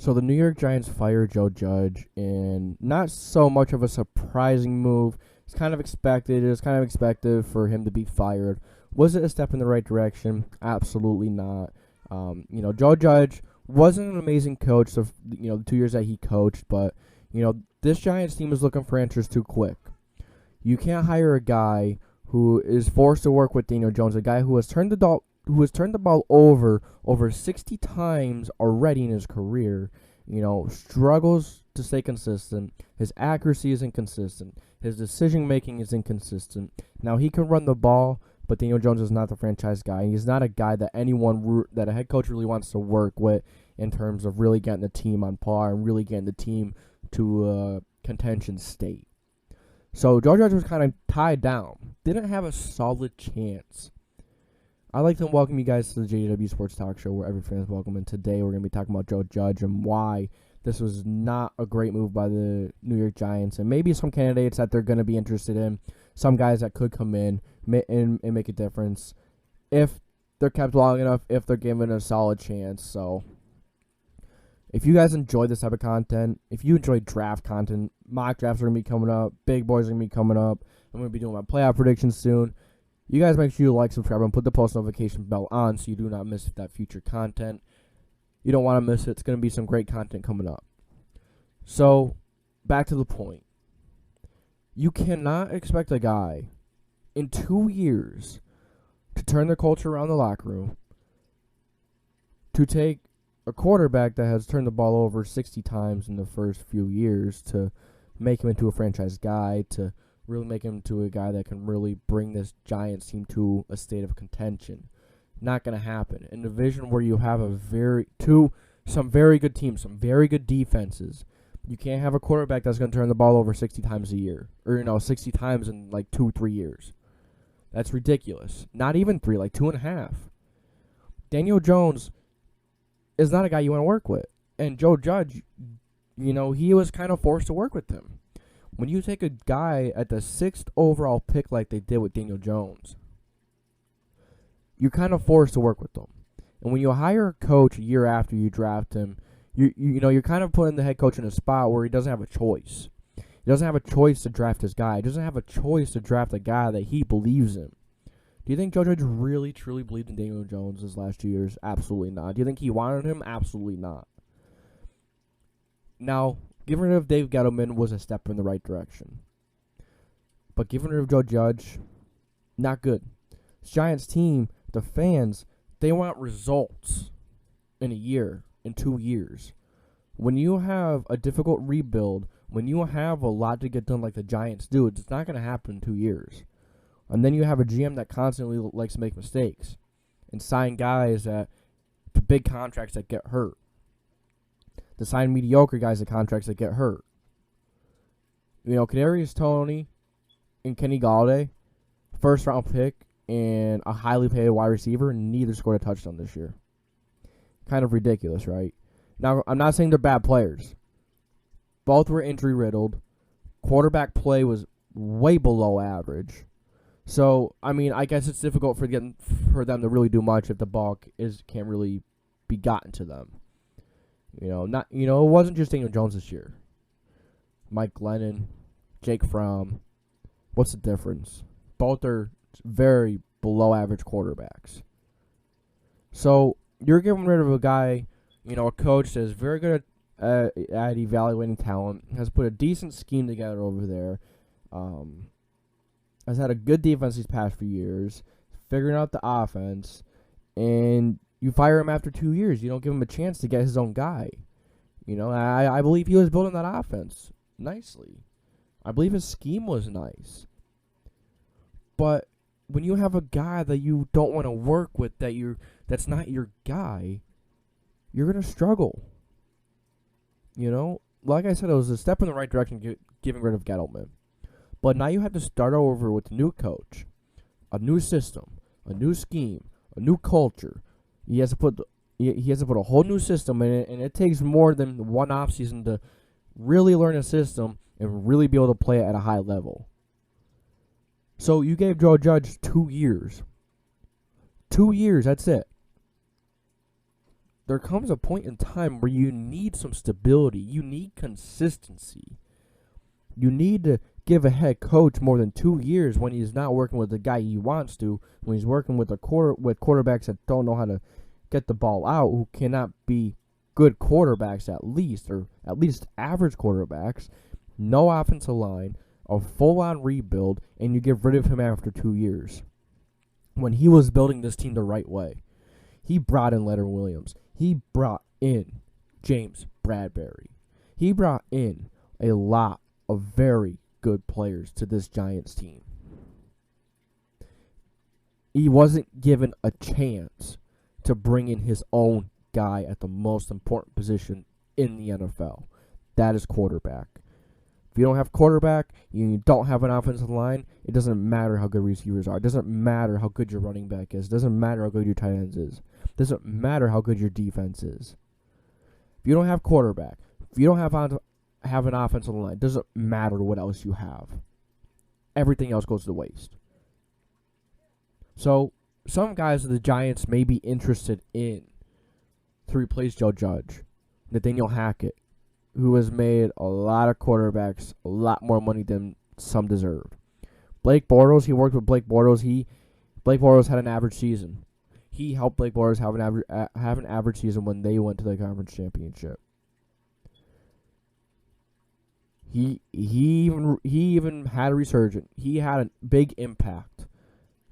So the New York Giants fired Joe Judge, and not so much of a surprising move. It's kind of expected. It was kind of expected for him to be fired. Was it a step in the right direction? Absolutely not. Joe Judge wasn't an amazing coach, the 2 years that he coached, but, this Giants team is looking for answers too quick. You can't hire a guy who is forced to work with Daniel Jones, a guy who has turned the ball over 60 times already in his career, struggles to stay consistent. His accuracy is inconsistent. His decision-making is inconsistent. Now, he can run the ball, but Daniel Jones is not the franchise guy. He's not a guy that that a head coach really wants to work with in terms of really getting the team on par and really getting the team to a contention state. So Joe Judge was kind of tied down. Didn't have a solid chance. I'd like to welcome you guys to the JDW Sports Talk Show, where every fan is welcome. And today we're going to be talking about Joe Judge and why this was not a great move by the New York Giants, and maybe some candidates that they're going to be interested in, some guys that could come in and make a difference if they're kept long enough, if they're given a solid chance. So if you guys enjoy this type of content, if you enjoy draft content, mock drafts are going to be coming up, big boys are going to be coming up. I'm going to be doing my playoff predictions soon. You guys make sure you like, subscribe, and put the post notification bell on so you do not miss that future content. You don't want to miss it. It's going to be some great content coming up. So, back to the point. You cannot expect a guy in 2 years to turn the culture around the locker room, to take a quarterback that has turned the ball over 60 times in the first few years to make him into a franchise guy, to really make him into a guy that can really bring this Giants team to a state of contention. Not going to happen. In a division where you have some very good teams, some very good defenses, you can't have a quarterback that's going to turn the ball over 60 times a year. Or, 60 times in like 2-3 years. That's ridiculous. Not even 3, like 2.5. Daniel Jones is not a guy you want to work with. And Joe Judge, he was kind of forced to work with him. When you take a guy at the 6th overall pick like they did with Daniel Jones, you're kind of forced to work with them. And when you hire a coach a year after you draft him, you're kind of putting the head coach in a spot where he doesn't have a choice. He doesn't have a choice to draft his guy. He doesn't have a choice to draft a guy that he believes in. Do you think Joe Judge really, truly believed in Daniel Jones his last 2 years? Absolutely not. Do you think he wanted him? Absolutely not. Now, getting rid of Dave Gettleman was a step in the right direction. But getting rid of Joe Judge, not good. This Giants team, the fans, they want results in a year, in 2 years. When you have a difficult rebuild, when you have a lot to get done like the Giants do, it's not going to happen in 2 years. And then you have a GM that constantly likes to make mistakes and sign guys to big contracts that get hurt. To sign mediocre guys to contracts that get hurt. Kadarius Toney and Kenny Galladay, first-round pick and a highly paid wide receiver, neither scored a touchdown this year. Kind of ridiculous, right? Now, I'm not saying they're bad players. Both were injury-riddled. Quarterback play was way below average. So, I guess it's difficult for them to really do much if the ball can't really be gotten to them. It wasn't just Daniel Jones this year. Mike Glennon, Jake Fromm. What's the difference? Both are very below average quarterbacks. So you're getting rid of a guy, a coach that is very good at evaluating talent, has put a decent scheme together over there, has had a good defense these past few years, figuring out the offense, and you fire him after 2 years. You don't give him a chance to get his own guy. I believe he was building that offense nicely. I believe his scheme was nice. But when you have a guy that you don't want to work with, that's not your guy, you're going to struggle. Like I said, it was a step in the right direction getting rid of Gettleman. But now you have to start over with a new coach, a new system, a new scheme, a new culture. He has to put a whole new system in it, and it takes more than one offseason to really learn a system and really be able to play it at a high level. So you gave Joe Judge 2 years. 2 years, that's it. there comes a point in time where you need some stability. You need consistency. You need to give a head coach more than 2 years when he's not working with the guy he wants to, when he's working with quarterbacks that don't know how to get the ball out, who cannot be good quarterbacks at least, or at least average quarterbacks, no offensive line, a full-on rebuild, and you get rid of him after 2 years. When he was building this team the right way, he brought in Leonard Williams. He brought in James Bradbury. He brought in a lot of very good players to this Giants team. He wasn't given a chance to bring in his own guy at the most important position in the NFL. That is quarterback. If you don't have quarterback, you don't have an offensive line, it doesn't matter how good receivers are. It doesn't matter how good your running back is. It doesn't matter how good your tight ends is. It doesn't matter how good your defense is. If you don't have quarterback, if you don't have an offensive line, it doesn't matter what else you have. Everything else goes to waste. So, some guys of the Giants may be interested in to replace Joe Judge, Nathaniel Hackett, who has made a lot of quarterbacks a lot more money than some deserve. Blake Bortles, he worked with Blake Bortles. Blake Bortles had an average season. He helped Blake Bortles have an average season when they went to the conference championship. He even had a resurgence. He had a big impact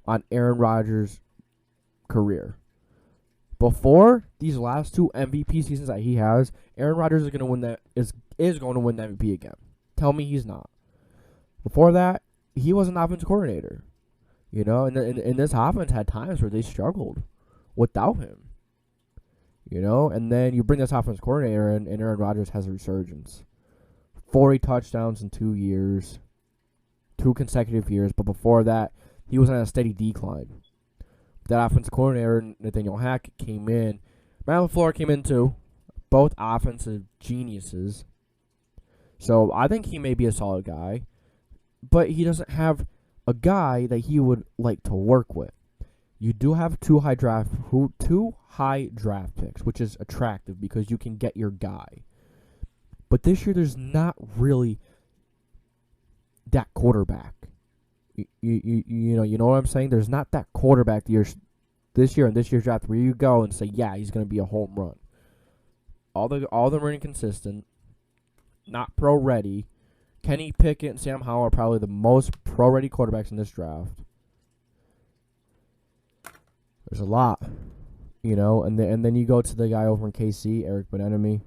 on Aaron Rodgers' career. Before these last 2 MVP seasons that he has, Aaron Rodgers is going to win that is going to win the MVP again. Tell me he's not. Before that, he was an offensive coordinator. You know, and this offense had times where they struggled without him. You know, and then you bring this offensive coordinator and Aaron Rodgers has a resurgence. 40 touchdowns in 2 years. 2 consecutive years. But before that, he was on a steady decline. That offensive coordinator, Nathaniel Hackett, came in. Matt LaFleur came in too. Both offensive geniuses. So I think he may be a solid guy. But he doesn't have a guy that he would like to work with. You do have 2 high draft picks, which is attractive because you can get your guy. But this year, there's not really that quarterback. You know what I'm saying? There's not that quarterback this year in this year's draft where you go and say, yeah, he's going to be a home run. All of them are inconsistent, not pro ready. Kenny Pickett and Sam Howell are probably the most pro ready quarterbacks in this draft. There's a lot, you know, and then you go to the guy over in KC, Eric Bieniemy.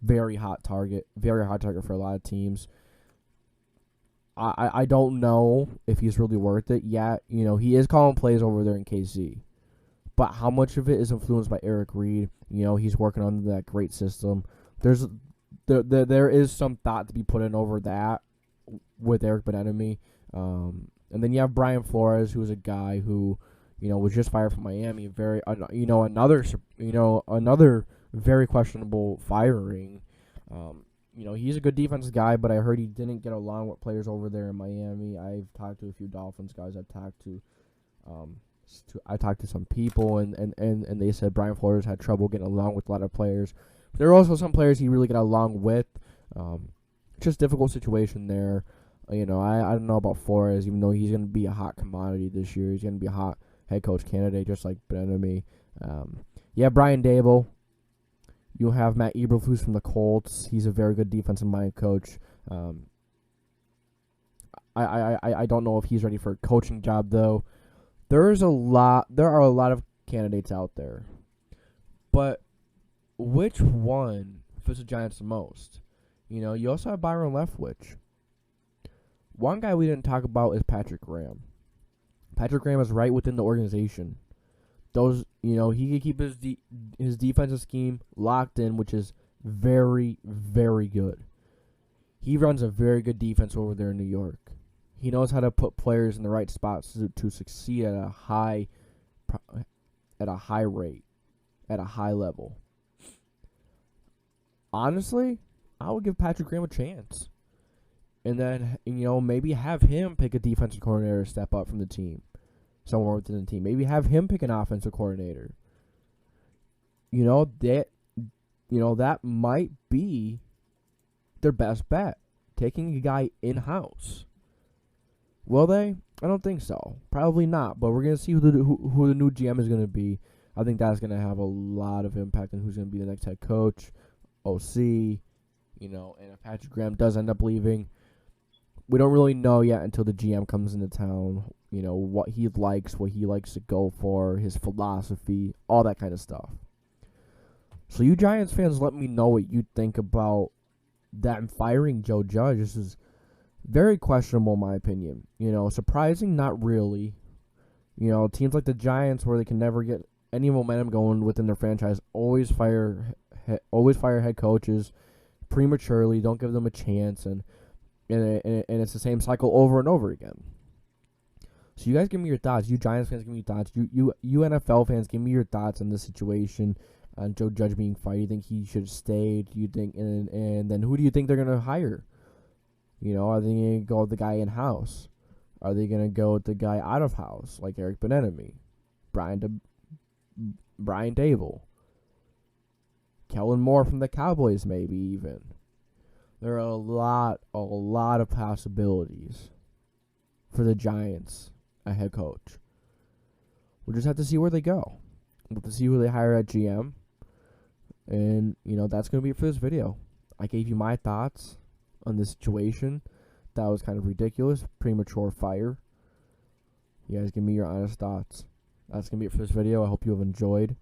Very hot target for a lot of teams. I don't know if he's really worth it yet. You know, he is calling plays over there in KC. But how much of it is influenced by Eric Reed? You know, he's working on that great system. There is some thought to be put in over that with Eric Bieniemy. And then you have Brian Flores, who's a guy who, you know, was just fired from Miami. Another very questionable firing. You know, he's a good defensive guy, but I heard he didn't get along with players over there in Miami. I've talked to a few Dolphins guys. I talked to some people, and they said Brian Flores had trouble getting along with a lot of players. There are also some players he really got along with. Just difficult situation there. You know, I don't know about Flores, even though he's going to be a hot commodity this year. He's going to be a hot head coach candidate, just like Bieniemy. Brian Dable. You have Matt Eberflus from the Colts. He's a very good defensive-minded coach. I don't know if he's ready for a coaching job, though. There are a lot of candidates out there. But which one fits the Giants the most? You know, you also have Byron Leftwich. One guy we didn't talk about is Patrick Graham. Patrick Graham is right within the organization. He can keep his defensive scheme locked in, which is very, very good. He runs a very good defense over there in New York. He knows how to put players in the right spots to succeed at a high rate, at a high level. Honestly, I would give Patrick Graham a chance. And then, maybe have him pick a defensive coordinator to step up from the team. Somewhere within the team. Maybe have him pick an offensive coordinator. that might be their best bet, taking a guy in-house. Will they? I don't think so. Probably not. But we're gonna see who the new GM is gonna be. I think that's gonna have a lot of impact on who's gonna be the next head coach, OC. And if Patrick Graham does end up leaving, we don't really know yet until the GM comes into town. What he likes to go for, his philosophy, all that kind of stuff. So you Giants fans, let me know what you think about them firing Joe Judge. This is very questionable, in my opinion. Surprising, not really. Teams like the Giants, where they can never get any momentum going within their franchise, always fire head coaches prematurely. Don't give them a chance, and it's the same cycle over and over again. So you guys give me your thoughts. You Giants fans, give me your thoughts. You NFL fans, give me your thoughts on this situation. On Joe Judge being fired, you think he should have stayed? Do you think, and then who do you think they're gonna hire? Are they gonna go with the guy in house? Are they gonna go with the guy out of house, like Eric Bieniemy, Brian Dable, Kellen Moore from the Cowboys, maybe even? There are a lot of possibilities for the Giants, a head coach. We'll just have to see where they go. We'll have to see who they hire at GM. And, that's going to be it for this video. I gave you my thoughts on this situation. That was kind of ridiculous. Premature fire. You guys give me your honest thoughts. That's going to be it for this video. I hope you have enjoyed.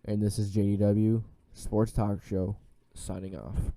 And this is JDW Sports Talk Show, signing off.